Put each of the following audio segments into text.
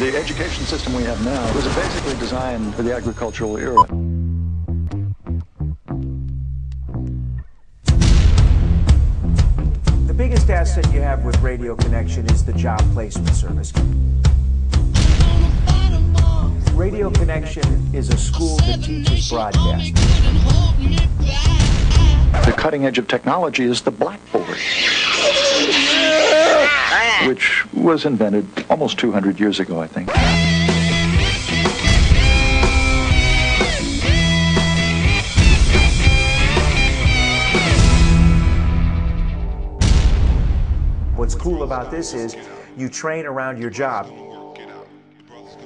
The education system we have now was basically designed for the agricultural era. The biggest asset you have with Radio Connection is the job placement service. Radio Connection is a school that teaches broadcasting. The cutting edge of technology is the blackboard, which was invented almost 200 years ago, I think. What's cool about this is you train around your job.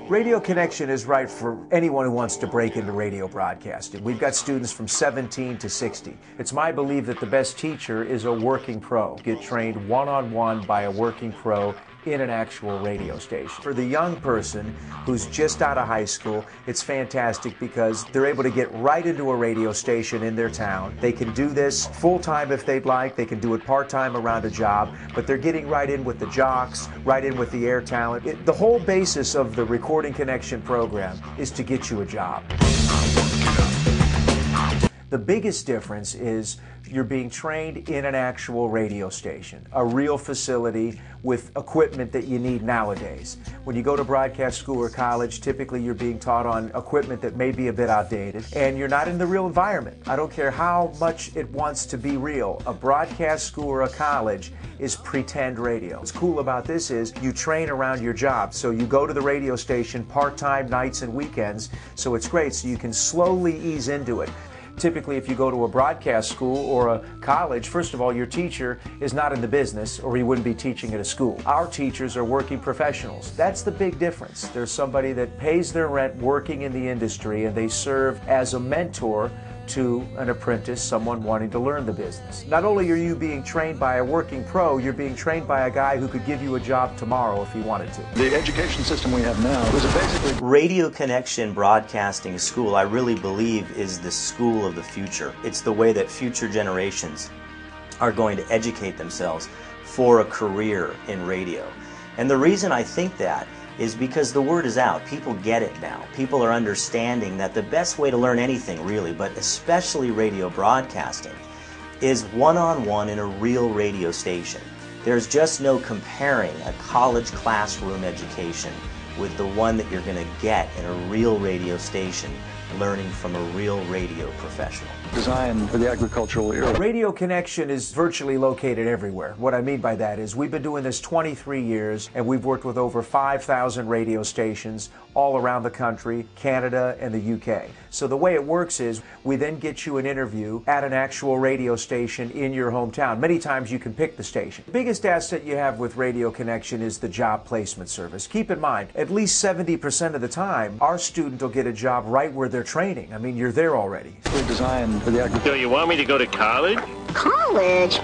Radio Connection is right for anyone who wants to break into radio broadcasting. We've got students from 17 to 60. It's my belief that the best teacher is a working pro. Get trained one-on-one by a working pro in an actual radio station. For the young person who's just out of high school, it's fantastic because they're able to get right into a radio station in their town. They can do this full-time if they'd like. They can do it part-time around a job, but they're getting right in with the jocks, right in with the air talent. The whole basis of the Recording Connection program is to get you a job. The biggest difference is you're being trained in an actual radio station, a real facility with equipment that you need nowadays. When you go to broadcast school or college, typically you're being taught on equipment that may be a bit outdated, and you're not in the real environment. I don't care how much it wants to be real. A broadcast school or a college is pretend radio. What's cool about this is you train around your job. So you go to the radio station part-time, nights and weekends, so it's great. So you can slowly ease into it. Typically, if you go to a broadcast school or a college, first of all, your teacher is not in the business, or he wouldn't be teaching at a school. Our teachers are working professionals. That's the big difference. There's somebody that pays their rent working in the industry, and they serve as a mentor to an apprentice, someone wanting to learn the business. Not only are you being trained by a working pro, you're being trained by a guy who could give you a job tomorrow if he wanted to. The education system we have now is basically... Radio Connection Broadcasting School, I really believe, is the school of the future. It's the way that future generations are going to educate themselves for a career in radio. And the reason I think that is because the word is out. People get it now. People are understanding that the best way to learn anything, really, but especially radio broadcasting, is one-on-one in a real radio station. There's just no comparing a college classroom education with the one that you're going to get in a real radio station, learning from a real radio professional. Designed for the agricultural era. Radio Connection is virtually located everywhere. What I mean by that is we've been doing this 23 years, and we've worked with over 5,000 radio stations all around the country, Canada and the UK. So the way it works is we then get you an interview at an actual radio station in your hometown. Many times you can pick the station. The biggest asset you have with Radio Connection is the job placement service. Keep in mind, at least 70% of the time, our student will get a job right where they're training. I mean, you're there already. We're designed for the agricultural... So you want me to go to college? College?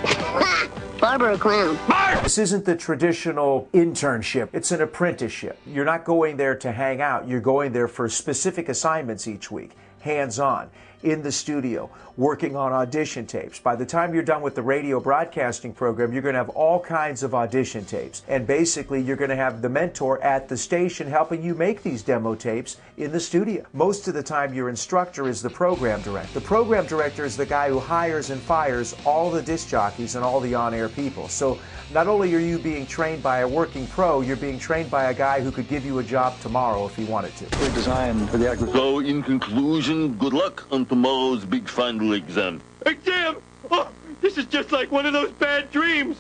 Barber or clown? This isn't the traditional internship. It's an apprenticeship. You're not going there to hang out. You're going there for specific assignments each week, hands-on, in the studio, working on audition tapes. By the time you're done with the radio broadcasting program, you're going to have all kinds of audition tapes. And basically, you're going to have the mentor at the station helping you make these demo tapes in the studio. Most of the time, your instructor is the program director. The program director is the guy who hires and fires all the disc jockeys and all the on-air people. So not only are you being trained by a working pro, you're being trained by a guy who could give you a job tomorrow if he wanted to. We're designed for the agricultural... So, in conclusion, good luck on tomorrow's big final exam. Exam? Oh, this is just like one of those bad dreams.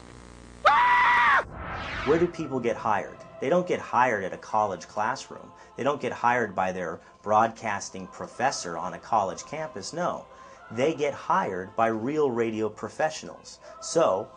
Where do people get hired? They don't get hired at a college classroom. They don't get hired by their broadcasting professor on a college campus. No, they get hired by real radio professionals. So,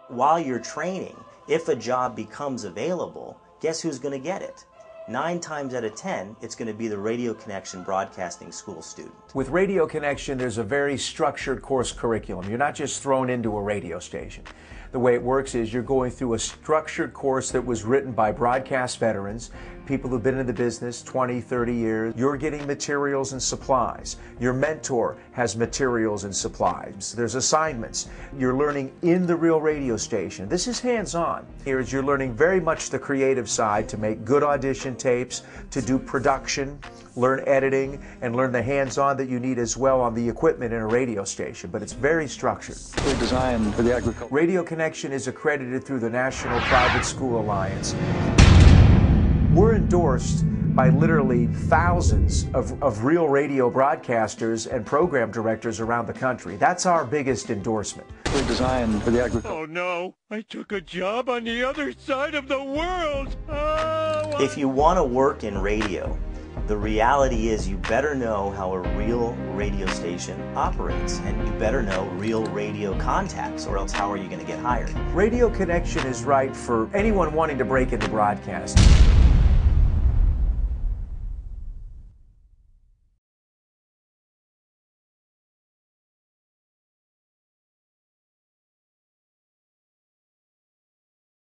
while you're training, if a job becomes available, guess who's going to get it? 9 times out of 10, it's going to be the Radio Connection Broadcasting School student. With Radio Connection, there's a very structured course curriculum. You're not just thrown into a radio station. The way it works is you're going through a structured course that was written by broadcast veterans, people who've been in the business 20, 30 years. You're getting materials and supplies. Your mentor has materials and supplies. There's assignments. You're learning in the real radio station. This is hands-on. Here is you're learning very much the creative side to make good audition tapes, to do production, learn editing, and learn the hands-on that you need as well on the equipment in a radio station. But it's very structured. They're designed for the agriculture. Radio Connection is accredited through the National Private School Alliance. We're endorsed by literally thousands of real radio broadcasters and program directors around the country. That's our biggest endorsement. They're designed for the agriculture. Oh no, I took a job on the other side of the world. Oh, If you want to work in radio, the reality is you better know how a real radio station operates, and you better know real radio contacts, or else how are you going to get hired? Radio Connection is right for anyone wanting to break into broadcasting.